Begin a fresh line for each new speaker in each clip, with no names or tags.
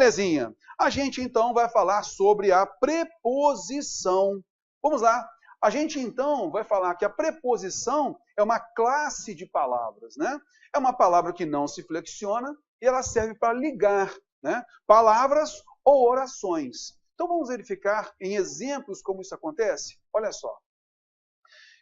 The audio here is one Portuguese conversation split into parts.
Belezinha. A gente, então, vai falar sobre a preposição. Vamos lá. A gente, então, vai falar que a preposição é uma classe de palavras, né? É uma palavra que não se flexiona e ela serve para ligar, né, palavras ou orações. Então, vamos verificar em exemplos como isso acontece? Olha só.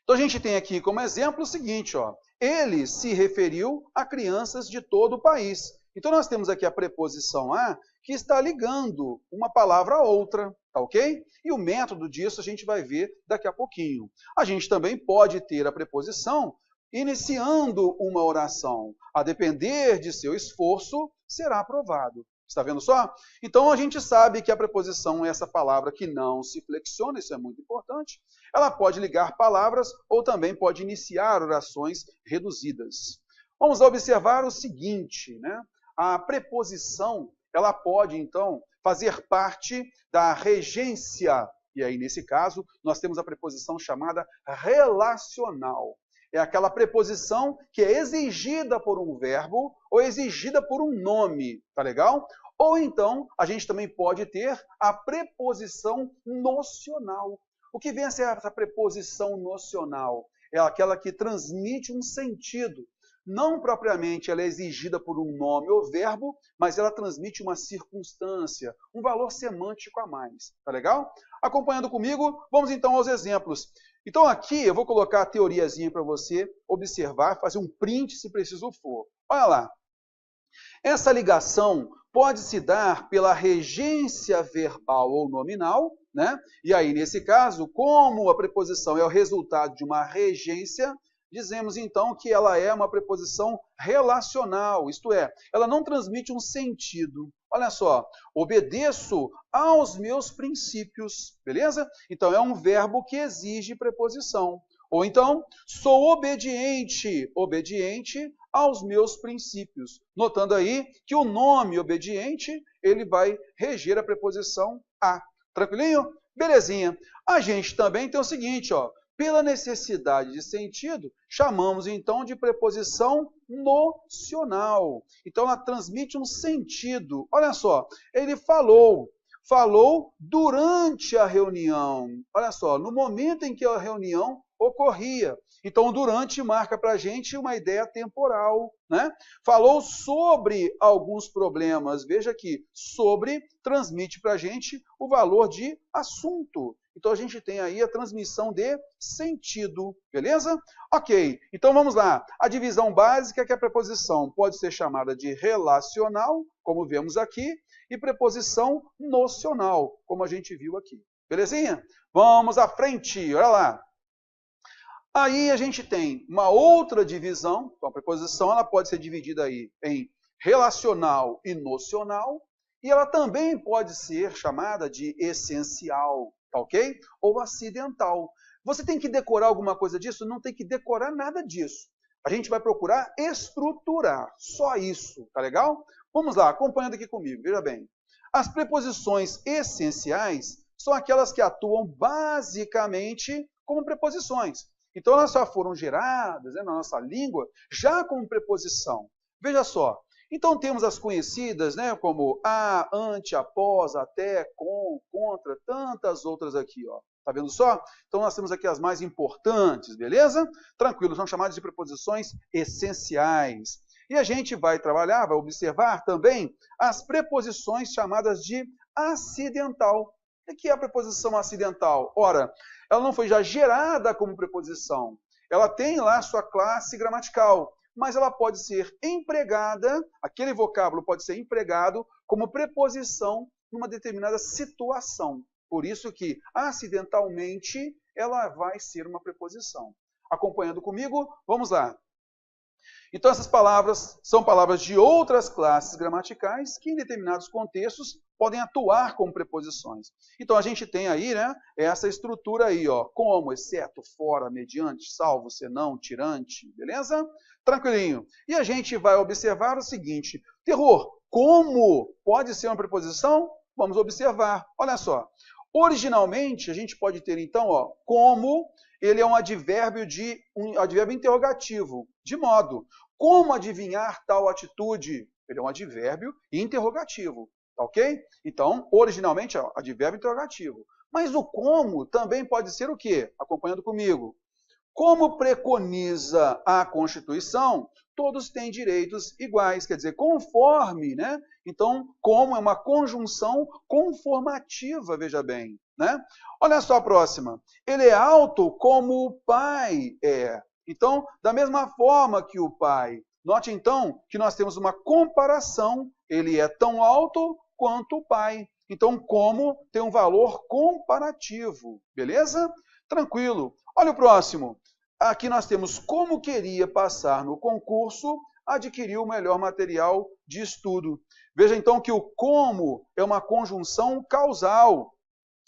Então, a gente tem aqui como exemplo o seguinte, ó. Ele se referiu a crianças de todo o país. Então, nós temos aqui a preposição a, que está ligando uma palavra a outra, tá ok? E o método disso a gente vai ver daqui a pouquinho. A gente também pode ter a preposição iniciando uma oração. A depender de seu esforço, será aprovado. Está vendo só? Então, a gente sabe que a preposição é essa palavra que não se flexiona, isso é muito importante. Ela pode ligar palavras ou também pode iniciar orações reduzidas. Vamos observar o seguinte, né? A preposição, ela pode, então, fazer parte da regência. E aí, nesse caso, nós temos a preposição chamada relacional. É aquela preposição que é exigida por um verbo ou exigida por um nome, tá legal? Ou então, a gente também pode ter a preposição nocional. O que vem a ser essa preposição nocional? É aquela que transmite um sentido. Não propriamente ela é exigida por um nome ou verbo, mas ela transmite uma circunstância, um valor semântico a mais, tá legal? Acompanhando comigo, vamos então aos exemplos. Então aqui eu vou colocar a teoriazinha para você observar, fazer um print se preciso for. Olha lá. Essa ligação pode se dar pela regência verbal ou nominal, né? E aí, nesse caso, como a preposição é o resultado de uma regência, dizemos então que ela é uma preposição relacional, isto é, ela não transmite um sentido. Olha só, obedeço aos meus princípios, beleza? Então é um verbo que exige preposição. Ou então, sou obediente, obediente aos meus princípios. Notando aí que o nome obediente, ele vai reger a preposição a. Tranquilinho? Belezinha. A gente também tem o seguinte, ó. Pela necessidade de sentido, chamamos então de preposição nocional. Então ela transmite um sentido. Olha só, ele falou durante a reunião. Olha só, no momento em que a reunião ocorria. Então, durante marca para a gente uma ideia temporal, né? Falou sobre alguns problemas. Veja que sobre transmite para a gente o valor de assunto. Então, a gente tem aí a transmissão de sentido, beleza? Ok, então vamos lá. A divisão básica é que a preposição pode ser chamada de relacional, como vemos aqui, e preposição nocional, como a gente viu aqui. Belezinha? Vamos à frente, olha lá. Aí a gente tem uma outra divisão, então a preposição ela pode ser dividida aí em relacional e nocional, e ela também pode ser chamada de essencial, tá ok? Ou acidental. Você tem que decorar alguma coisa disso? Não tem que decorar nada disso. A gente vai procurar estruturar, só isso, tá legal? Vamos lá, acompanhando aqui comigo, veja bem. As preposições essenciais são aquelas que atuam basicamente como preposições. Então, elas só foram geradas, né, na nossa língua já como preposição. Veja só. Então, temos as conhecidas, né, como a, ante, após, até, com, contra, tantas outras aqui, ó. Tá vendo só? Então, nós temos aqui as mais importantes, beleza? Tranquilo, são chamadas de preposições essenciais. E a gente vai trabalhar, vai observar também as preposições chamadas de acidental. O que é a preposição acidental? Ora, ela não foi já gerada como preposição. Ela tem lá sua classe gramatical, mas ela pode ser empregada, aquele vocábulo pode ser empregado como preposição numa determinada situação. Por isso que, acidentalmente, ela vai ser uma preposição. Acompanhando comigo, vamos lá. Então, essas palavras são palavras de outras classes gramaticais que, em determinados contextos, podem atuar como preposições. Então, a gente tem aí, né, essa estrutura aí, ó, como, exceto, fora, mediante, salvo, senão, tirante, beleza? Tranquilinho. E a gente vai observar o seguinte, terror, como pode ser uma preposição? Vamos observar. Olha só. Originalmente, a gente pode ter, então, ó, como ele é um advérbio interrogativo, de modo. Como adivinhar tal atitude? Ele é um advérbio interrogativo, tá ok? Então, originalmente, ó, advérbio interrogativo. Mas o como também pode ser o quê? Acompanhando comigo. Como preconiza a Constituição, todos têm direitos iguais, quer dizer, conforme, né? Então, como é uma conjunção conformativa, veja bem, né? Olha só a próxima. Ele é alto como o pai é. Então, da mesma forma que o pai. Note, então, que nós temos uma comparação. Ele é tão alto quanto o pai. Então, como tem um valor comparativo, beleza? Tranquilo. Olha o próximo. Aqui nós temos como queria passar no concurso, adquiriu o melhor material de estudo. Veja então que o como é uma conjunção causal.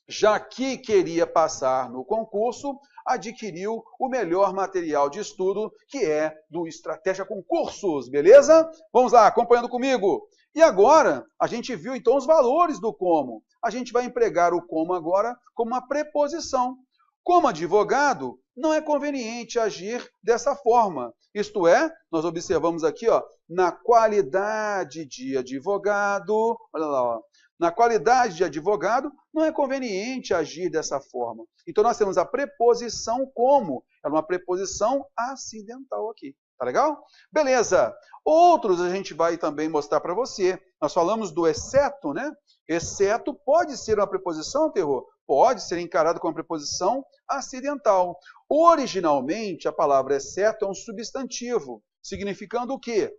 Já que queria passar no concurso, adquiriu o melhor material de estudo, que é do Estratégia Concursos, beleza? Vamos lá, acompanhando comigo. E agora, a gente viu então os valores do como. A gente vai empregar o como agora como uma preposição. Como advogado, não é conveniente agir dessa forma. Isto é, nós observamos aqui, ó, na qualidade de advogado, olha lá, ó, na qualidade de advogado, não é conveniente agir dessa forma. Então, nós temos a preposição como. É uma preposição acidental aqui. Tá legal? Beleza. Outros a gente vai também mostrar para você. Nós falamos do exceto, né? Exceto pode ser uma preposição, Terror? Pode ser encarado como uma preposição acidental. Originalmente, a palavra exceto é um substantivo, significando o quê?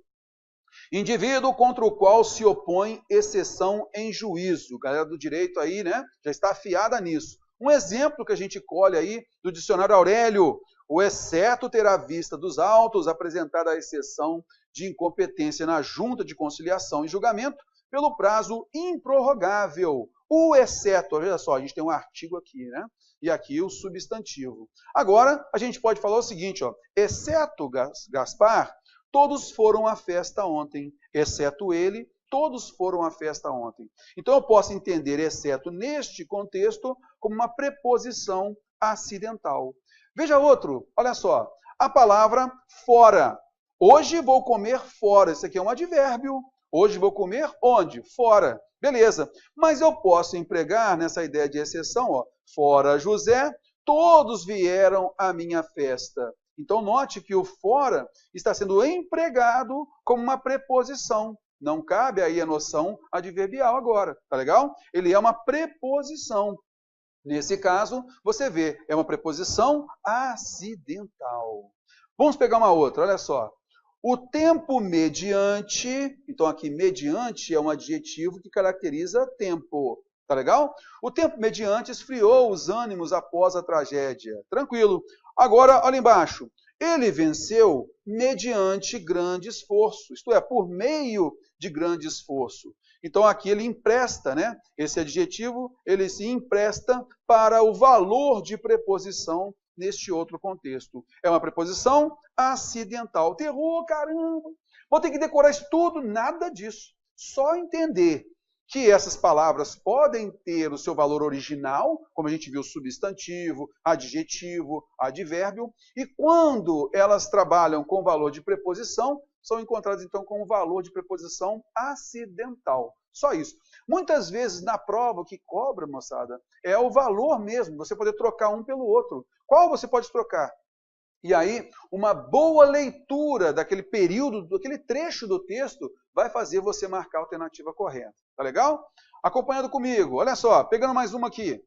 Indivíduo contra o qual se opõe exceção em juízo. Galera do direito aí, né? Já está afiada nisso. Um exemplo que a gente colhe aí do dicionário Aurélio. O exceto terá vista dos autos apresentada a exceção de incompetência na junta de conciliação e julgamento pelo prazo improrrogável. O exceto, olha só, a gente tem um artigo aqui, né? E aqui o substantivo. Agora, a gente pode falar o seguinte, ó. Exceto Gaspar, todos foram à festa ontem. Exceto ele, todos foram à festa ontem. Então, eu posso entender exceto neste contexto como uma preposição acidental. Veja outro, olha só. A palavra fora. Hoje vou comer fora. Isso aqui é um advérbio. Hoje vou comer onde? Fora. Beleza. Mas eu posso empregar nessa ideia de exceção, ó, fora José, todos vieram à minha festa. Então, note que o fora está sendo empregado como uma preposição. Não cabe aí a noção adverbial agora, tá legal? Ele é uma preposição. Nesse caso, você vê, é uma preposição acidental. Vamos pegar uma outra, olha só. O tempo mediante, então aqui mediante é um adjetivo que caracteriza tempo, tá legal? O tempo mediante esfriou os ânimos após a tragédia. Tranquilo. Agora, olha embaixo. Ele venceu mediante grande esforço, isto é, por meio de grande esforço. Então, aqui ele empresta, né? Esse adjetivo, ele se empresta para o valor de preposição neste outro contexto. É uma preposição acidental. Terror, caramba! Vou ter que decorar isso tudo? Nada disso. Só entender que essas palavras podem ter o seu valor original, como a gente viu, substantivo, adjetivo, advérbio, e quando elas trabalham com valor de preposição, são encontradas então com o valor de preposição acidental. Só isso. Muitas vezes na prova o que cobra, moçada, é o valor mesmo, você poder trocar um pelo outro. Qual você pode trocar? E aí, uma boa leitura daquele período, daquele trecho do texto, vai fazer você marcar a alternativa correta. Tá legal? Acompanhando comigo, olha só, pegando mais uma aqui.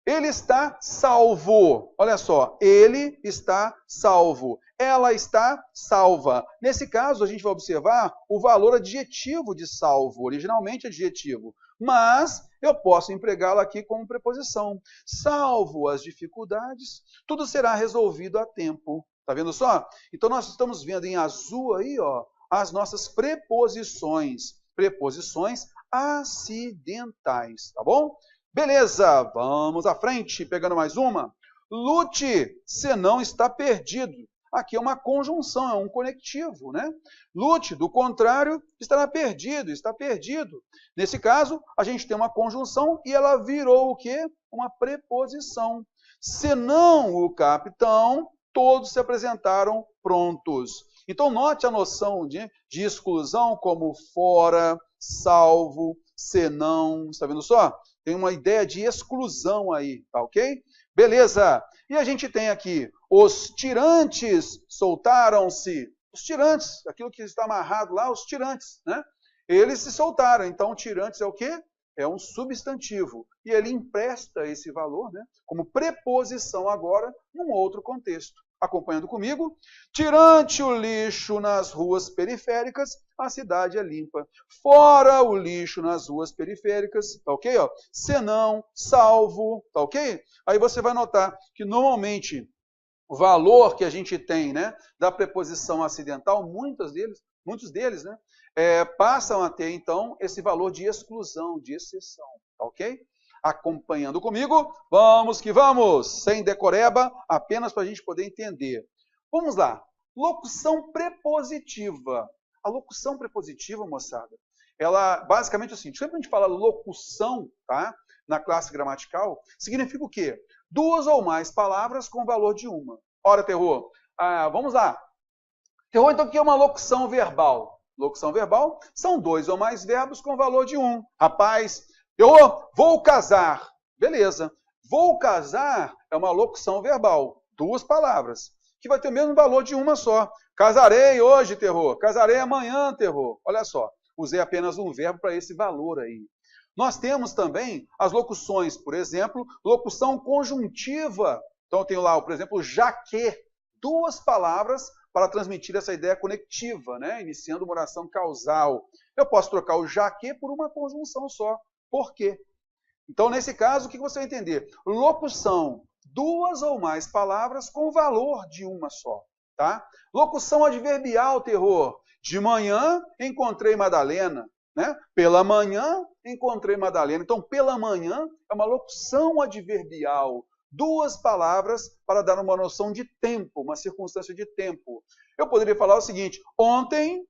Ele está salvo. Olha só, ele está salvo. Ela está salva. Nesse caso, a gente vai observar o valor adjetivo de salvo, originalmente adjetivo. Mas eu posso empregá-lo aqui como preposição. Salvo as dificuldades, tudo será resolvido a tempo. Tá vendo só? Então, nós estamos vendo em azul aí, ó, as nossas preposições. Preposições acidentais, tá bom? Beleza, vamos à frente, pegando mais uma. Lute, senão está perdido. Aqui é uma conjunção, é um conectivo, né? Lute, do contrário, estará perdido, está perdido. Nesse caso, a gente tem uma conjunção e ela virou o quê? Uma preposição. Senão o capitão, todos se apresentaram prontos. Então, note a noção de exclusão como fora, salvo, senão, está vendo só? Tem uma ideia de exclusão aí, tá ok? Beleza. E a gente tem aqui, os tirantes soltaram-se. Os tirantes, aquilo que está amarrado lá, os tirantes, né? Eles se soltaram. Então, tirantes é o quê? É um substantivo. E ele empresta esse valor, né, como preposição agora, num outro contexto. Acompanhando comigo? Tirante o lixo nas ruas periféricas, a cidade é limpa. Fora o lixo nas ruas periféricas, tá ok? Ó? Senão, salvo, tá ok? Aí você vai notar que normalmente o valor que a gente tem, né, da preposição acidental, muitos deles, né, passam a ter, então, esse valor de exclusão, de exceção, tá ok? Acompanhando comigo, vamos que vamos, sem decoreba, apenas para a gente poder entender. Vamos lá, locução prepositiva. A locução prepositiva, moçada, ela basicamente é o seguinte, sempre a gente fala locução, tá, na classe gramatical, significa o quê? Duas ou mais palavras com o valor de uma. Ora, terror, vamos lá. Terror, então, o que é uma locução verbal? Locução verbal são dois ou mais verbos com o valor de um. Rapaz, eu vou casar. Beleza. Vou casar é uma locução verbal. Duas palavras. Que vai ter o mesmo valor de uma só. Casarei hoje, terror. Casarei amanhã, terror. Olha só. Usei apenas um verbo para esse valor aí. Nós temos também as locuções, por exemplo, locução conjuntiva. Então, eu tenho lá, por exemplo, já que. Duas palavras para transmitir essa ideia conectiva, né? Iniciando uma oração causal. Eu posso trocar o já que por uma conjunção só. Por quê? Então, nesse caso, o que você vai entender? Locução, duas ou mais palavras com valor de uma só. Tá? Locução adverbial, terror. De manhã, encontrei Madalena. Né? Pela manhã, encontrei Madalena. Então, pela manhã é uma locução adverbial. Duas palavras para dar uma noção de tempo, uma circunstância de tempo. Eu poderia falar o seguinte, ontem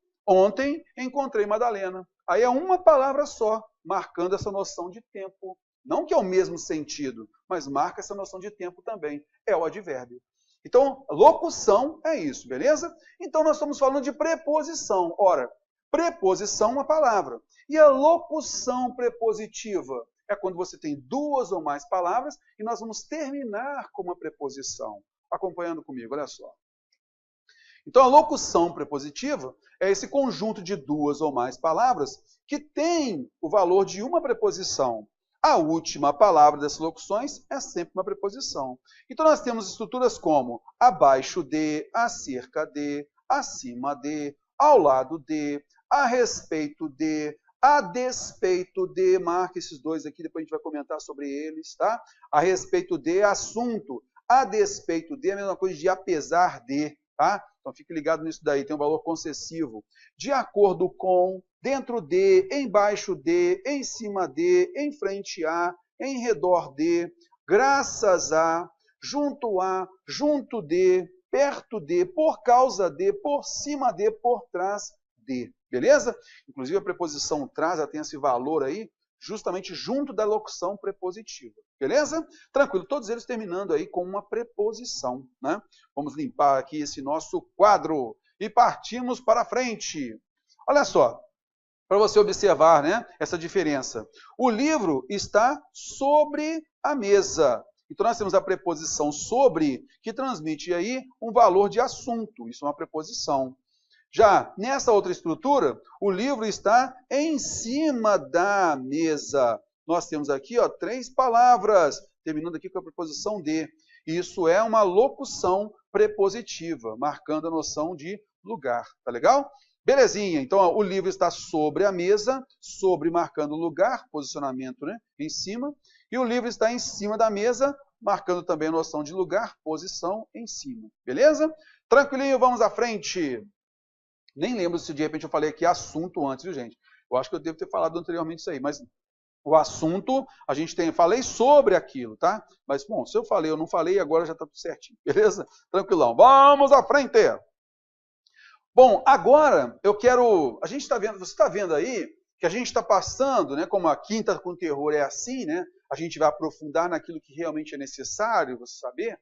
encontrei Madalena. Aí é uma palavra só, marcando essa noção de tempo. Não que é o mesmo sentido, mas marca essa noção de tempo também. É o advérbio. Então, locução é isso, beleza? Então, nós estamos falando de preposição. Ora, preposição é uma palavra. E a locução prepositiva é quando você tem duas ou mais palavras e nós vamos terminar com uma preposição. Acompanhando comigo, olha só. Então, a locução prepositiva é esse conjunto de duas ou mais palavras que tem o valor de uma preposição. A última palavra dessas locuções é sempre uma preposição. Então, nós temos estruturas como abaixo de, acerca de, acima de, ao lado de, a respeito de, a despeito de, marca esses dois aqui, depois a gente vai comentar sobre eles, tá? A respeito de, assunto, a despeito de, a mesma coisa de apesar de, tá? Então fique ligado nisso daí, tem um valor concessivo. De acordo com, dentro de, embaixo de, em cima de, em frente a, em redor de, graças a, junto de, perto de, por causa de, por cima de, por trás de. Beleza? Inclusive a preposição traz, ela tem esse valor aí, justamente junto da locução prepositiva. Beleza? Tranquilo, todos eles terminando aí com uma preposição, né? Vamos limpar aqui esse nosso quadro e partimos para frente. Olha só, para você observar, né, essa diferença. O livro está sobre a mesa. Então nós temos a preposição sobre, que transmite aí um valor de assunto. Isso é uma preposição. Já nessa outra estrutura, o livro está em cima da mesa. Nós temos aqui, ó, três palavras, terminando aqui com a preposição de. Isso é uma locução prepositiva, marcando a noção de lugar. Tá legal? Belezinha. Então, ó, o livro está sobre a mesa, sobre marcando lugar, posicionamento, né, em cima. E o livro está em cima da mesa, marcando também a noção de lugar, posição em cima. Beleza? Tranquilinho, vamos à frente. Nem lembro se de repente eu falei aqui assunto antes, viu, gente? Eu acho que eu devo ter falado anteriormente isso aí, mas o assunto, a gente tem, falei sobre aquilo, tá? Mas, bom, se eu falei ou não falei, agora já está tudo certinho, beleza? Tranquilão. Vamos à frente! Bom, agora eu quero, a gente está vendo, você está vendo aí que a gente está passando, né, como a quinta com terror é assim, né? A gente vai aprofundar naquilo que realmente é necessário, você saber.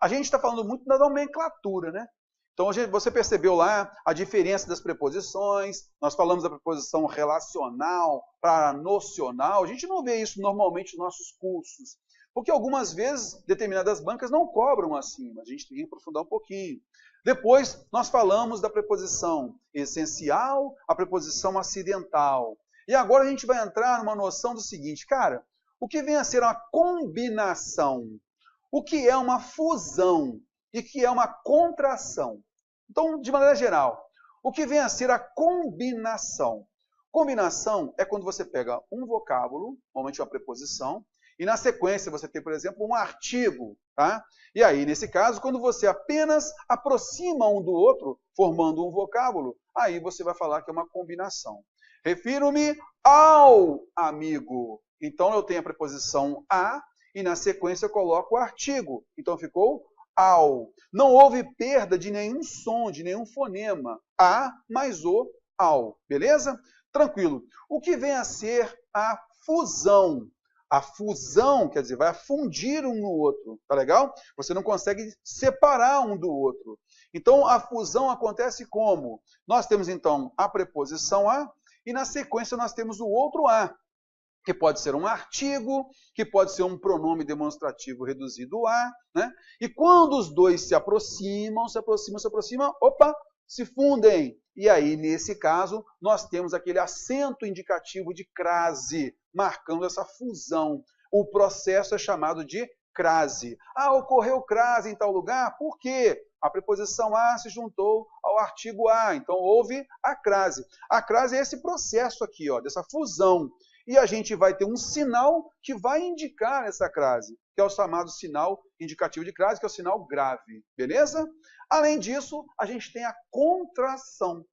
A gente está falando muito da nomenclatura, né? Então, você percebeu lá a diferença das preposições, nós falamos da preposição relacional para nocional, a gente não vê isso normalmente nos nossos cursos, porque algumas vezes determinadas bancas não cobram assim, mas a gente tem que aprofundar um pouquinho. Depois, nós falamos da preposição essencial, a preposição acidental. E agora a gente vai entrar numa noção do seguinte, cara, o que vem a ser uma combinação? O que é uma fusão? E o que é uma contração? Então, de maneira geral, o que vem a ser a combinação? Combinação é quando você pega um vocábulo, normalmente uma preposição, e na sequência você tem, por exemplo, um artigo. Tá? E aí, nesse caso, quando você apenas aproxima um do outro, formando um vocábulo, aí você vai falar que é uma combinação. Refiro-me ao amigo. Então, eu tenho a preposição a, e na sequência eu coloco o artigo. Então, ficou ao. Não houve perda de nenhum som, de nenhum fonema. A mais o ao. Beleza? Tranquilo. O que vem a ser a fusão? A fusão, quer dizer, vai fundir um no outro. Tá legal? Você não consegue separar um do outro. Então, a fusão acontece como? Nós temos, então, a preposição a, e na sequência nós temos o outro a, que pode ser um artigo, que pode ser um pronome demonstrativo reduzido a, né? E quando os dois se aproximam, opa, se fundem. E aí, nesse caso, nós temos aquele acento indicativo de crase, marcando essa fusão. O processo é chamado de crase. Ah, ocorreu crase em tal lugar? Por quê? A preposição a se juntou ao artigo a, então houve a crase. A crase é esse processo aqui, ó, dessa fusão. E a gente vai ter um sinal que vai indicar essa crase, que é o chamado sinal indicativo de crase, que é o sinal grave. Beleza? Além disso, a gente tem a contração.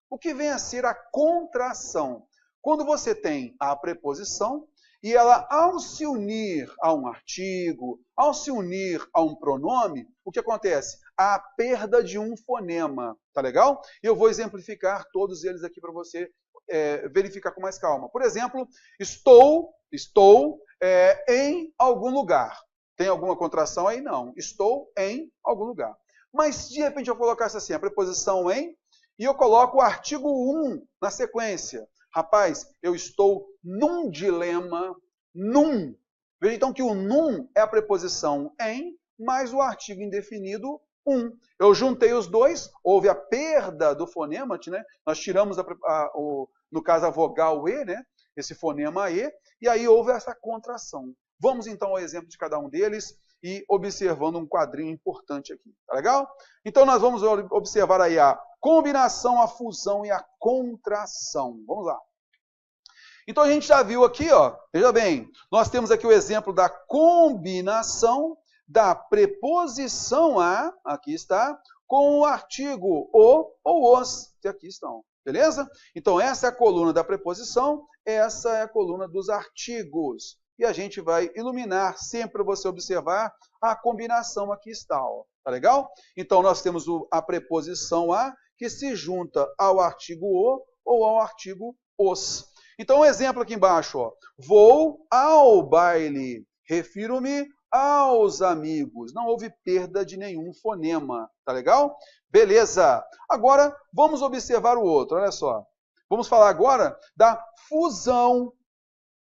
O que vem a ser a contração? Quando você tem a preposição e ela, ao se unir a um artigo, ao se unir a um pronome, o que acontece? Há a perda de um fonema. Tá legal? E eu vou exemplificar todos eles aqui para você verificar com mais calma. Por exemplo, estou em algum lugar. Tem alguma contração aí? Não. Estou em algum lugar. Mas, de repente, eu colocasse assim, a preposição em, e eu coloco o artigo 1 na sequência. Rapaz, eu estou num dilema, num. Veja, então, que o num é a preposição em, mais o artigo indefinido um. Eu juntei os dois, houve a perda do fonema, né? Nós tiramos, no caso, a vogal E, né? Esse fonema E, e aí houve essa contração. Vamos então ao exemplo de cada um deles e observando um quadrinho importante aqui. Tá legal? Então nós vamos observar aí a combinação, a fusão e a contração. Vamos lá. Então a gente já viu aqui, ó, veja bem, nós temos aqui o exemplo da combinação da preposição a, aqui está, com o artigo o ou os, que aqui estão. Beleza? Então, essa é a coluna da preposição, essa é a coluna dos artigos. E a gente vai iluminar sempre para você observar a combinação aqui está. Ó. Tá legal? Então, nós temos a preposição a, que se junta ao artigo o ou ao artigo os. Então, um exemplo aqui embaixo. Ó. Vou ao baile. Refiro-me aos amigos. Não houve perda de nenhum fonema. Tá legal? Beleza. Agora, vamos observar o outro. Olha só. Vamos falar agora da fusão.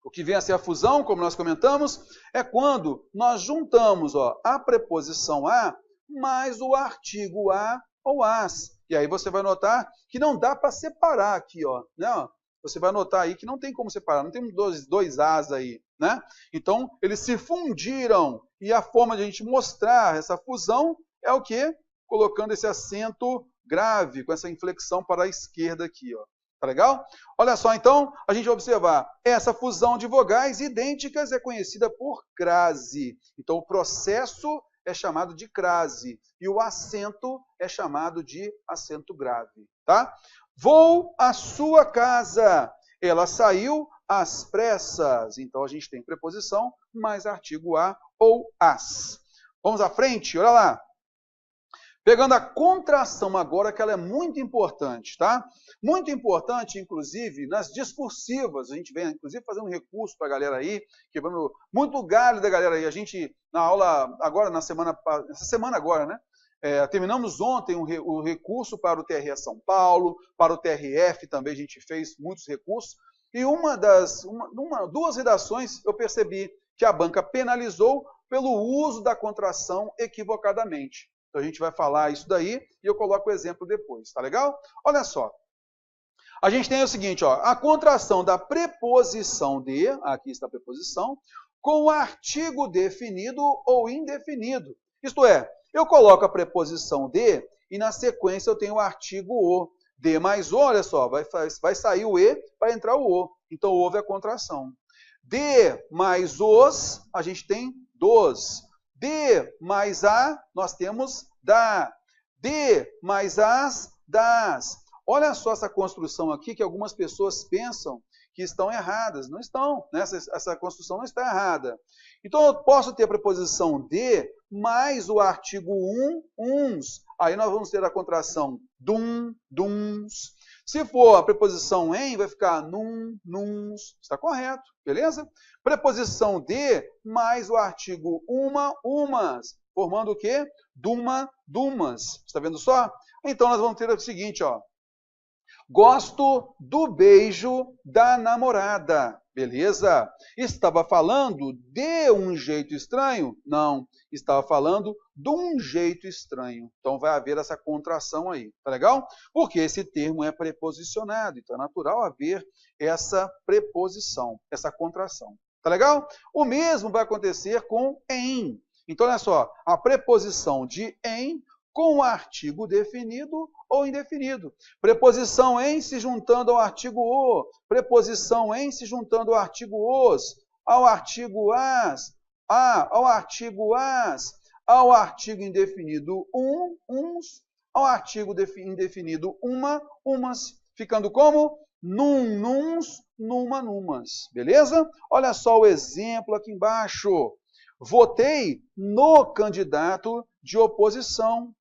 O que vem a ser a fusão, como nós comentamos, é quando nós juntamos a preposição a mais o artigo a ou as. E aí você vai notar que não dá para separar aqui. Ó, né? Você vai notar aí que não tem como separar. Não tem dois as aí. Né? Então, eles se fundiram. E a forma de a gente mostrar essa fusão é o quê? Colocando esse acento grave, com essa inflexão para a esquerda aqui. Ó. Tá legal? Olha só, então, a gente vai observar. Essa fusão de vogais idênticas é conhecida por crase. Então, o processo é chamado de crase. E o acento é chamado de acento grave. Tá? Vou à sua casa. Ela saiu às pressas. Então, a gente tem preposição mais artigo a ou as. Vamos à frente? Olha lá. Pegando a contração agora, que ela é muito importante, tá? Muito importante, inclusive, nas discursivas. A gente vem, inclusive, fazendo um recurso para a galera aí, quebrando muito galho da galera aí. A gente, na aula agora, essa semana agora, né? terminamos ontem o recurso para o TRE São Paulo, para o TRF também a gente fez muitos recursos, e duas redações eu percebi que a banca penalizou pelo uso da contração equivocadamente. Então a gente vai falar isso daí e eu coloco o exemplo depois, tá legal? Olha só. A gente tem o seguinte, ó, a contração da preposição de, aqui está a preposição, com o artigo definido ou indefinido. Isto é, eu coloco a preposição de e na sequência eu tenho o artigo o. De mais o, olha só, vai sair o e, vai entrar o o. Então houve a contração. De mais os, a gente tem dos. De mais a, nós temos da. De mais as, das. Olha só essa construção aqui que algumas pessoas pensam que estão erradas. Não estão, né? Essa construção não está errada. Então eu posso ter a preposição de mais o artigo uns. Aí nós vamos ter a contração dum, duns. Se for a preposição em, vai ficar nuns. Está correto, beleza? Preposição de mais o artigo uma, umas. Formando o quê? Duma, dumas. Está vendo só? Então nós vamos ter o seguinte, ó. Gosto do beijo da namorada. Beleza? Estava falando de um jeito estranho? Não. Estava falando de um jeito estranho. Então vai haver essa contração aí. Tá legal? Porque esse termo é preposicionado. Então é natural haver essa preposição, essa contração. Tá legal? O mesmo vai acontecer com em. Então olha só. A preposição de em com o artigo definido ou indefinido. Preposição em se juntando ao artigo o. Preposição em se juntando ao artigo os. Ao artigo as. Ao artigo as. Ao artigo indefinido uns. Ao artigo indefinido uma, umas. Ficando como? Nuns, numa, numas. Beleza? Olha só o exemplo aqui embaixo. Votei no candidato de oposição.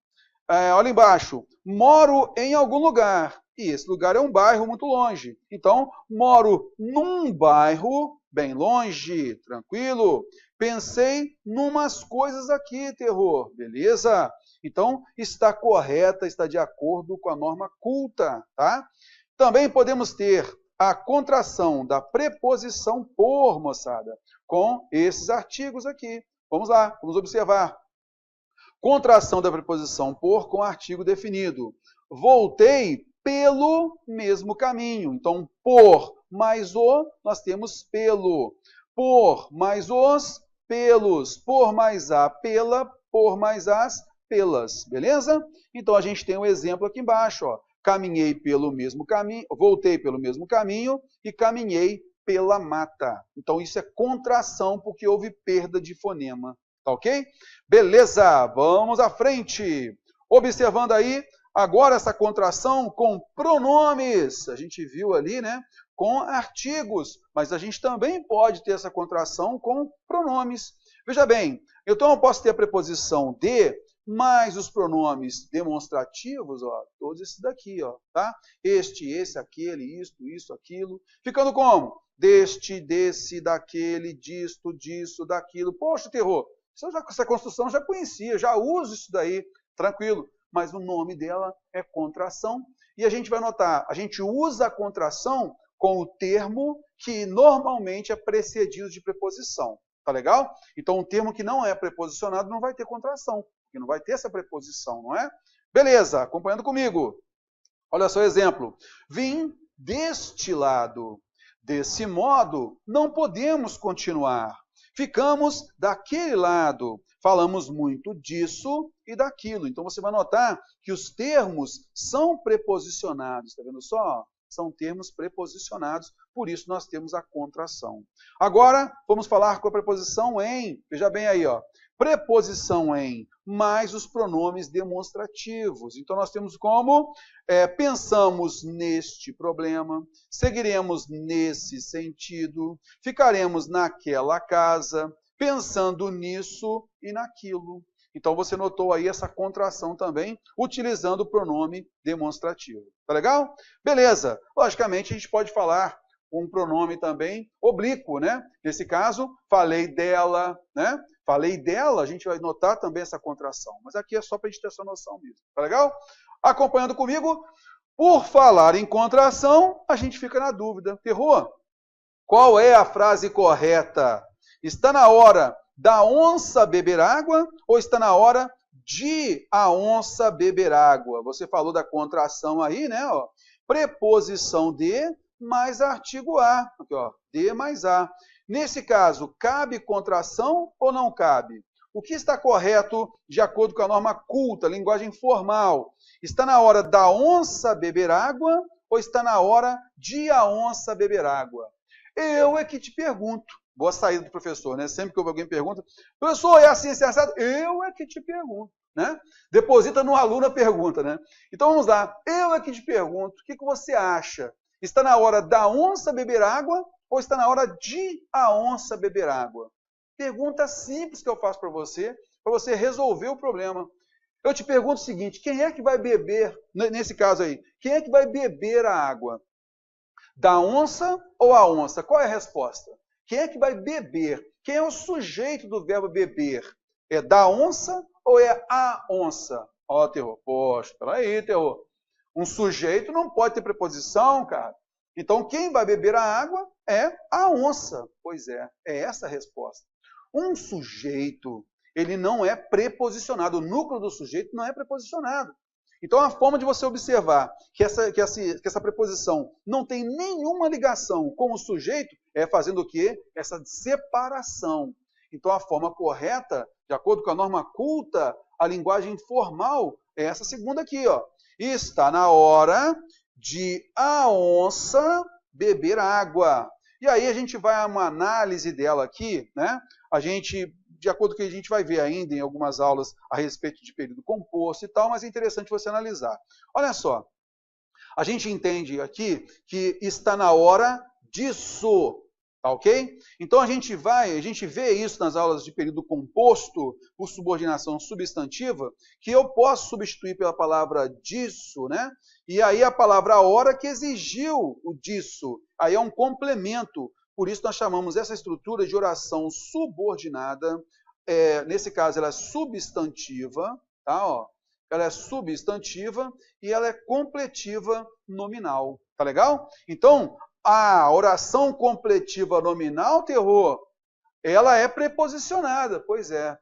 Olha embaixo, moro em algum lugar, e esse lugar é um bairro muito longe. Então, moro num bairro bem longe, tranquilo. Pensei numas coisas aqui, terror, beleza? Então, está correta, está de acordo com a norma culta, tá? Também podemos ter a contração da preposição por, moçada, com esses artigos aqui. Vamos lá, vamos observar. Contração da preposição por com artigo definido. Voltei pelo mesmo caminho. Então, por mais o, nós temos pelo. Por mais os, pelos. Por mais a, pela. Por mais as, pelas. Beleza? Então, a gente tem um exemplo aqui embaixo. Ó. Caminhei pelo mesmo caminho, voltei pelo mesmo caminho e caminhei pela mata. Então, isso é contração porque houve perda de fonema. Tá ok? Beleza, vamos à frente. Observando aí, agora essa contração com pronomes. A gente viu ali, né? Com artigos, mas a gente também pode ter essa contração com pronomes. Veja bem, então eu posso ter a preposição de, mais os pronomes demonstrativos, ó, todos esses daqui, ó, tá? Este, esse, aquele, isto, isso, aquilo. Ficando como? Deste, desse, daquele, disto, disso, daquilo. Poxa, terror! Essa construção eu já conhecia, já uso isso daí, tranquilo. Mas o nome dela é contração. E a gente vai notar, a gente usa a contração com o termo que normalmente é precedido de preposição. Tá legal? Então, um termo que não é preposicionado não vai ter contração, porque não vai ter essa preposição, não é? Beleza, acompanhando comigo. Olha só o exemplo. Vim deste lado. Desse modo, não podemos continuar. Ficamos daquele lado, falamos muito disso e daquilo. Então, você vai notar que os termos são preposicionados, está vendo só? São termos preposicionados, por isso nós temos a contração. Agora, vamos falar com a preposição em. Veja bem aí, ó. Preposição em, mais os pronomes demonstrativos. Então, nós temos como pensamos neste problema, seguiremos nesse sentido, ficaremos naquela casa, pensando nisso e naquilo. Então, você notou aí essa contração também, utilizando o pronome demonstrativo. Tá legal? Beleza. Logicamente, a gente pode falar um pronome também oblíquo, né? Nesse caso, falei dela, né? Falei dela, a gente vai notar também essa contração. Mas aqui é só para a gente ter essa noção mesmo. Tá legal? Acompanhando comigo, por falar em contração, a gente fica na dúvida. Terror, qual é a frase correta? Está na hora da onça beber água ou está na hora de a onça beber água? Você falou da contração aí, né? Ó, preposição de mais artigo a. Aqui, ó, de mais a. Nesse caso, cabe contração ou não cabe? O que está correto de acordo com a norma culta, linguagem formal? Está na hora da onça beber água ou está na hora de a onça beber água? Eu é que te pergunto. Boa saída do professor, né? Sempre que alguém pergunta, professor, é assim, é assado? Eu é que te pergunto, né? Deposita no aluno a pergunta, né? Então vamos lá. Eu é que te pergunto, o que você acha? Está na hora da onça beber água ou está na hora de a onça beber água? Pergunta simples que eu faço para você resolver o problema. Eu te pergunto o seguinte, quem é que vai beber, nesse caso aí, quem é que vai beber a água? Da onça ou a onça? Qual é a resposta? Quem é que vai beber? Quem é o sujeito do verbo beber? É da onça ou é a onça? Ó, Terror, poxa, peraí, Terror. Um sujeito não pode ter preposição, cara. Então, quem vai beber a água é a onça. Pois é essa a resposta. Um sujeito, ele não é preposicionado. O núcleo do sujeito não é preposicionado. Então, a forma de você observar que essa preposição não tem nenhuma ligação com o sujeito é fazendo o quê? Essa separação. Então, a forma correta, de acordo com a norma culta, a linguagem formal, é essa segunda aqui, ó. Está na hora de a onça beber água. E aí a gente vai a uma análise dela aqui, né? De acordo com o que a gente vai ver ainda em algumas aulas a respeito de período composto e tal, mas é interessante você analisar. Olha só, a gente entende aqui que está na hora disso, tá ok? Então a gente vê isso nas aulas de período composto, por subordinação substantiva, que eu posso substituir pela palavra disso, né? E aí a palavra hora que exigiu o disso, aí é um complemento. Por isso nós chamamos essa estrutura de oração subordinada. Nesse caso, ela é substantiva, tá? Ó, ela é substantiva e ela é completiva nominal. Tá legal? Então, a oração completiva nominal, Terror, ela é preposicionada. Pois é.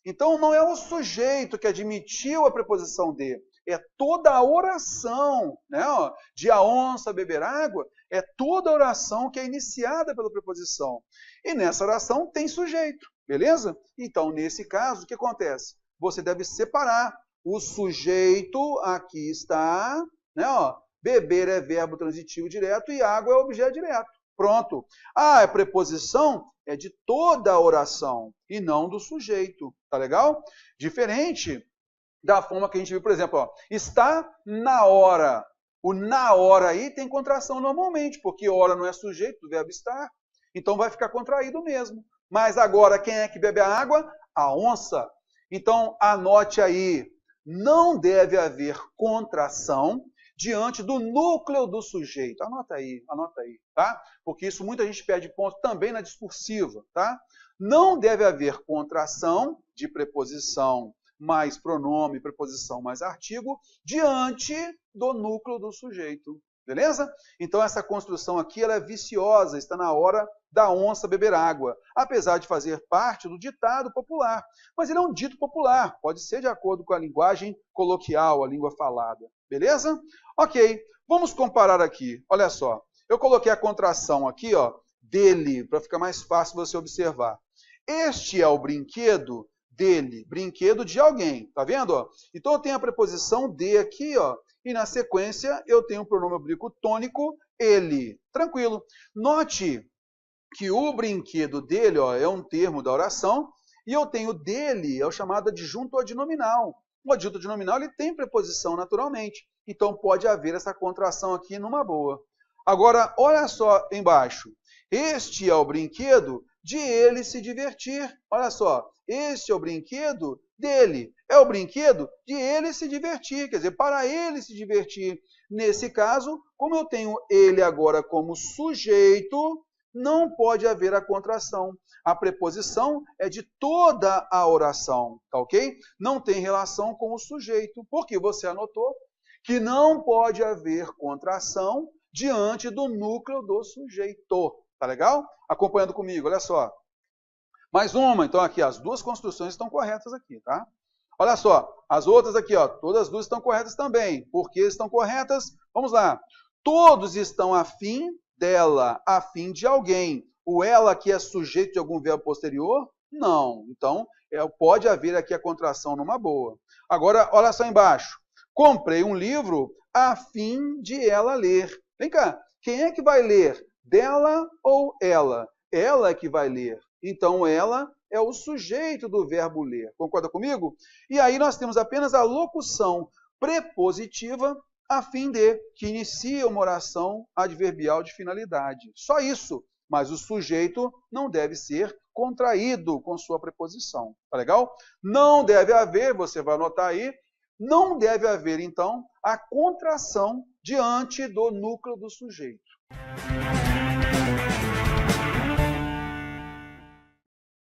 Então, não é o sujeito que admitiu a preposição de. É toda a oração, né? Ó, de a onça beber água, é toda a oração que é iniciada pela preposição. E nessa oração tem sujeito, beleza? Então, nesse caso, o que acontece? Você deve separar o sujeito, aqui está, né? Ó, beber é verbo transitivo direto e água é objeto direto. Pronto. A preposição é de toda a oração e não do sujeito, tá legal? Diferente da forma que a gente viu, por exemplo, ó, está na hora. O na hora aí tem contração normalmente, porque hora não é sujeito do verbo estar, então vai ficar contraído mesmo. Mas agora, quem é que bebe a água? A onça. Então, anote aí, não deve haver contração diante do núcleo do sujeito. Anota aí, tá? Porque isso muita gente perde ponto também na discursiva, tá? Não deve haver contração de preposição mais pronome, preposição mais artigo, diante do núcleo do sujeito. Beleza? Então essa construção aqui ela é viciosa, está na hora da onça beber água, apesar de fazer parte do ditado popular. Mas ele é um dito popular, pode ser de acordo com a linguagem coloquial, a língua falada. Beleza? Ok, vamos comparar aqui. Olha só, eu coloquei a contração aqui, ó, dele, para ficar mais fácil você observar. Este é o brinquedo dele, brinquedo de alguém, tá vendo? Ó? Então eu tenho a preposição de aqui, ó, e na sequência eu tenho o pronome oblíquo tônico, ele. Tranquilo. Note que o brinquedo dele, ó, é um termo da oração, e eu tenho dele, é o chamado adjunto adnominal. O adjunto adnominal ele tem preposição naturalmente, então pode haver essa contração aqui numa boa. Agora, olha só embaixo. Este é o brinquedo de ele se divertir. Olha só, este é o brinquedo dele. É o brinquedo de ele se divertir, quer dizer, para ele se divertir. Nesse caso, como eu tenho ele agora como sujeito, não pode haver a contração. A preposição é de toda a oração, tá ok? Não tem relação com o sujeito, porque você anotou que não pode haver contração diante do núcleo do sujeito. Tá legal? Acompanhando comigo, olha só. Mais uma, então aqui, as duas construções estão corretas aqui, tá? Olha só, as outras aqui, ó, todas as duas estão corretas também. Por que estão corretas? Vamos lá. Todos estão afim dela, afim de alguém. O ela aqui é sujeito de algum verbo posterior? Não. Então, pode haver aqui a contração numa boa. Agora, olha só embaixo. Comprei um livro a fim de ela ler. Vem cá, quem é que vai ler? Dela ou ela? Ela é que vai ler. Então, ela é o sujeito do verbo ler. Concorda comigo? E aí nós temos apenas a locução prepositiva a fim de, que inicia uma oração adverbial de finalidade. Só isso. Mas o sujeito não deve ser contraído com sua preposição. Tá legal? Não deve haver, você vai anotar aí, não deve haver, então, a contração diante do núcleo do sujeito.